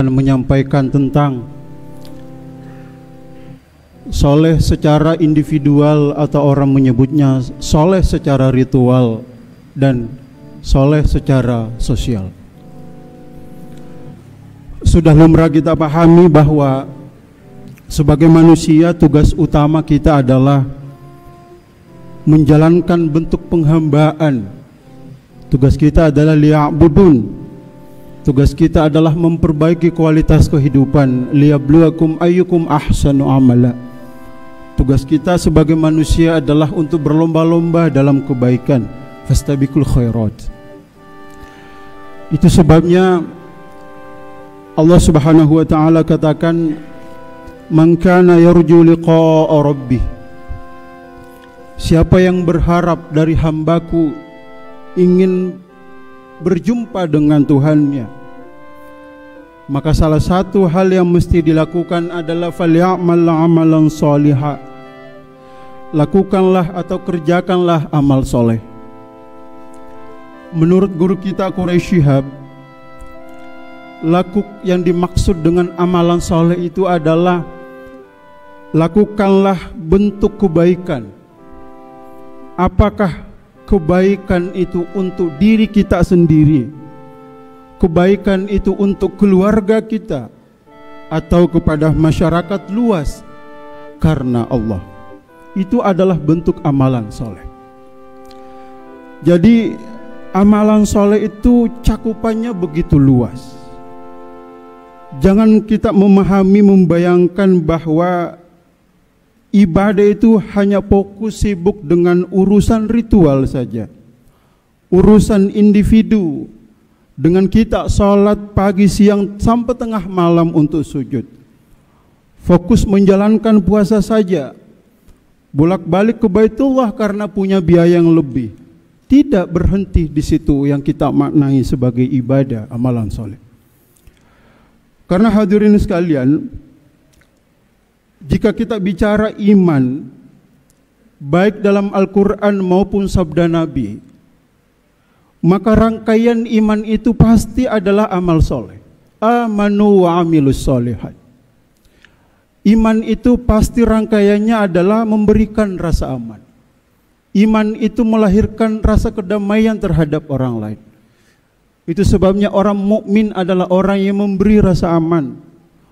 menyampaikan tentang soleh secara individual atau orang menyebutnya soleh secara ritual dan soleh secara sosial. Sudah lumrah kita pahami bahwa sebagai manusia tugas utama kita adalah menjalankan bentuk penghambaan. Tugas kita adalah liya'budun. Tugas kita adalah memperbaiki kualitas kehidupan, liyabluwakum ayyukum ahsanu amala. Tugas kita sebagai manusia adalah untuk berlomba-lomba dalam kebaikan, fastabiqul khairat. Itu sebabnya Allah Subhanahu wa taala katakan, man kana yarju liqa'a rabbih. Siapa yang berharap dari hambaku ingin berjumpa dengan Tuhannya, maka salah satu hal yang mesti dilakukan adalah falyamal amalan sholiha. Lakukanlah atau kerjakanlah amal soleh. Menurut guru kita Quraisy Shihab, yang dimaksud dengan amalan soleh itu adalah lakukanlah bentuk kebaikan. Apakah kebaikan itu untuk diri kita sendiri, kebaikan itu untuk keluarga kita, atau kepada masyarakat luas karena Allah? Itu adalah bentuk amalan soleh. Jadi amalan soleh itu cakupannya begitu luas. Jangan kita membayangkan bahwa ibadah itu hanya fokus sibuk dengan urusan ritual saja, urusan individu, dengan kita sholat pagi, siang, sampai tengah malam untuk sujud, fokus menjalankan puasa saja, bolak-balik ke Baitullah karena punya biaya yang lebih. Tidak berhenti di situ yang kita maknai sebagai ibadah, amalan soleh. Karena hadirin sekalian, jika kita bicara iman, baik dalam Al-Quran maupun sabda Nabi, maka rangkaian iman itu pasti adalah amal soleh. Amanu wa amilus solihat. Iman itu pasti rangkaiannya adalah memberikan rasa aman. Iman itu melahirkan rasa kedamaian terhadap orang lain. Itu sebabnya orang mukmin adalah orang yang memberi rasa aman.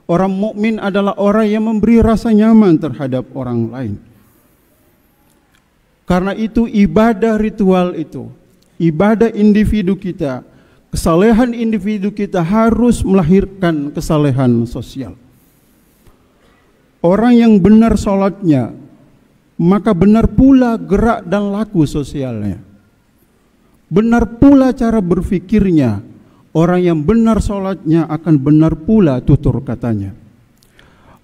Orang mukmin adalah orang yang memberi rasa nyaman terhadap orang lain. Karena itu ibadah ritual itu, ibadah individu kita, kesalehan individu kita harus melahirkan kesalehan sosial. Orang yang benar sholatnya, maka benar pula gerak dan laku sosialnya. Benar pula cara berfikirnya. Orang yang benar sholatnya akan benar pula tutur katanya.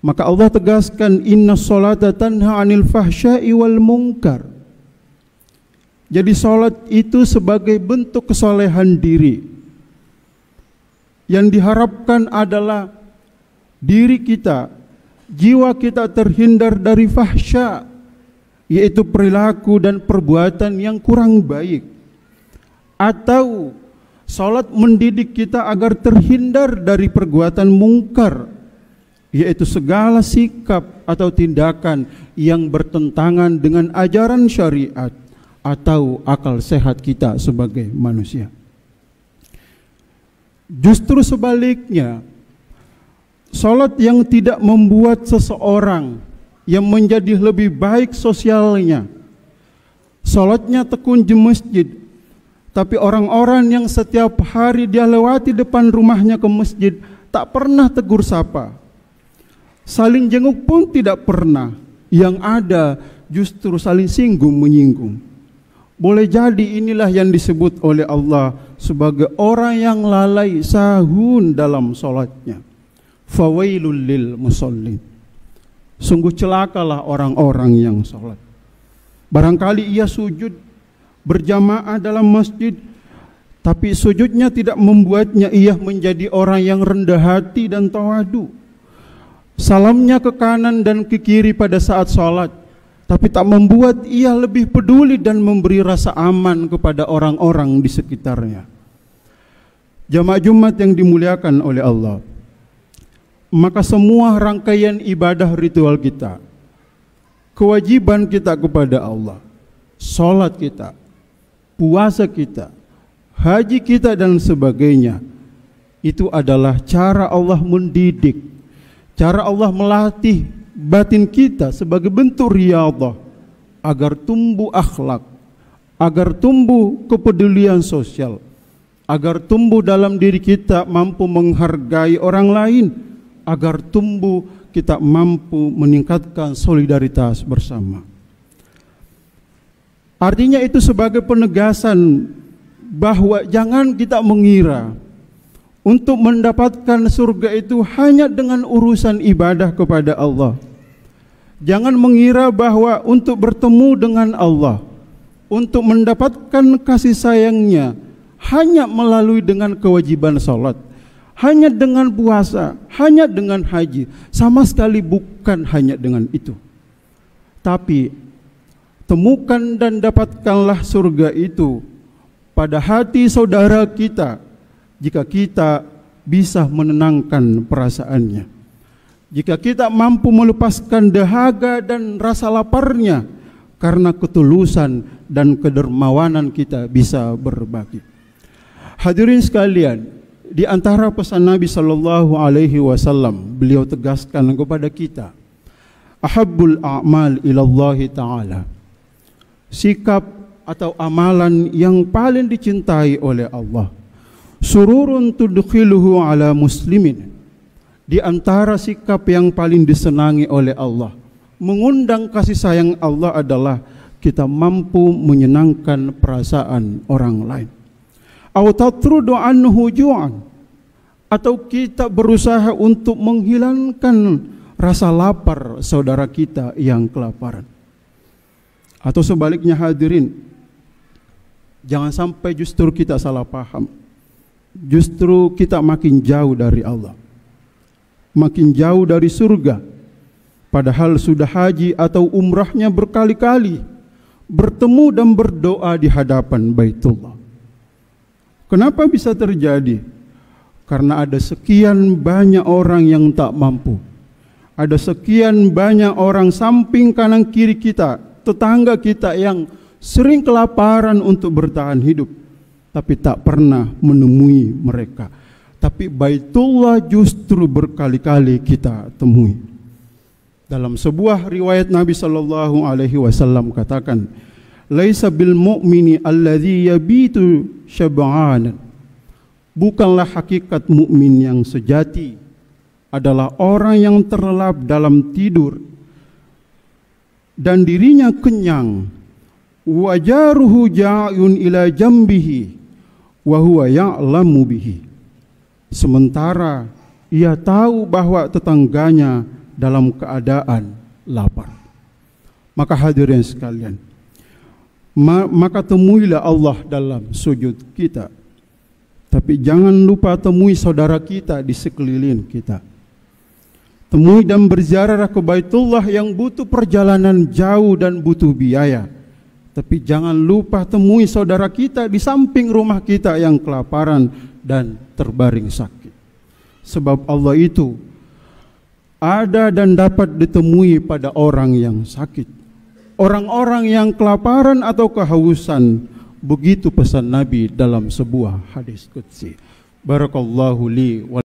Maka Allah tegaskan, inna sholata tanha anil fahsya'i wal munkar. Jadi sholat itu sebagai bentuk kesolehan diri. Yang diharapkan adalah diri kita, jiwa kita terhindar dari fahsya, yaitu perilaku dan perbuatan yang kurang baik. Atau salat mendidik kita agar terhindar dari perbuatan mungkar, yaitu segala sikap atau tindakan yang bertentangan dengan ajaran syariat atau akal sehat kita sebagai manusia. Justru sebaliknya, salat yang tidak membuat seseorang yang menjadi lebih baik sosialnya, salatnya tekun di masjid, tapi orang-orang yang setiap hari dia lewati depan rumahnya ke masjid tak pernah tegur sapa, saling jenguk pun tidak pernah. Yang ada justru saling singgung menyinggung. Boleh jadi inilah yang disebut oleh Allah sebagai orang yang lalai sahun dalam sholatnya. Fawailul lil musallin. Sungguh celakalah orang-orang yang sholat. Barangkali ia sujud berjamaah dalam masjid, tapi sujudnya tidak membuatnya ia menjadi orang yang rendah hati dan tawadu. Salamnya ke kanan dan ke kiri pada saat sholat, tapi tak membuat ia lebih peduli dan memberi rasa aman kepada orang-orang di sekitarnya. Jamaah Jumat yang dimuliakan oleh Allah, maka semua rangkaian ibadah ritual kita, kewajiban kita kepada Allah, sholat kita, puasa kita, haji kita dan sebagainya, itu adalah cara Allah mendidik, cara Allah melatih batin kita sebagai bentuk riyadhah agar tumbuh akhlak, agar tumbuh kepedulian sosial, agar tumbuh dalam diri kita mampu menghargai orang lain, agar tumbuh kita mampu meningkatkan solidaritas bersama. Artinya itu sebagai penegasan bahwa jangan kita mengira untuk mendapatkan surga itu hanya dengan urusan ibadah kepada Allah. Jangan mengira bahwa untuk bertemu dengan Allah, untuk mendapatkan kasih sayangnya hanya melalui dengan kewajiban salat, hanya dengan puasa, hanya dengan haji. Sama sekali bukan hanya dengan itu. Tapi temukan dan dapatkanlah surga itu pada hati saudara kita jika kita bisa menenangkan perasaannya, jika kita mampu melepaskan dahaga dan rasa laparnya karena ketulusan dan kedermawanan kita bisa berbagi. Hadirin sekalian, di antara pesan Nabi Shallallahu Alaihi Wasallam, beliau tegaskan kepada kita, ahabbul a'mal ilallahi ta'ala, sikap atau amalan yang paling dicintai oleh Allah, sururun tudkhiluhu ala muslimin, di antara sikap yang paling disenangi oleh Allah, mengundang kasih sayang Allah adalah kita mampu menyenangkan perasaan orang lain. Aw tatrudu anhu ju'an, atau kita berusaha untuk menghilangkan rasa lapar saudara kita yang kelaparan. Atau sebaliknya hadirin, jangan sampai justru kita salah paham, justru kita makin jauh dari Allah, makin jauh dari surga, padahal sudah haji atau umrahnya berkali-kali, bertemu dan berdoa di hadapan Baitullah. Kenapa bisa terjadi? Karena ada sekian banyak orang yang tak mampu, ada sekian banyak orang samping kanan kiri kita, tetangga kita yang sering kelaparan untuk bertahan hidup, tapi tak pernah menemui mereka. Tapi Baitullah justru berkali-kali kita temui. Dalam sebuah riwayat Nabi Shallallahu Alaihi Wasallam katakan, laisa bil mu'mini alladhi yabitu syab'anan, bukanlah hakikat mukmin yang sejati adalah orang yang terlelap dalam tidur dan dirinya kenyang, wajaruhu ja'yun ila jambihi wa huwa ya'lamu bihi, sementara ia tahu bahwa tetangganya dalam keadaan lapar. Maka hadirin sekalian, maka temuilah Allah dalam sujud kita, tapi jangan lupa temui saudara kita di sekeliling kita. Temui dan berziarah ke Baitullah yang butuh perjalanan jauh dan butuh biaya, tapi jangan lupa temui saudara kita di samping rumah kita yang kelaparan dan terbaring sakit. Sebab Allah itu ada dan dapat ditemui pada orang yang sakit, orang-orang yang kelaparan atau kehausan. Begitu pesan Nabi dalam sebuah hadis qudsi. Barakallahu li wa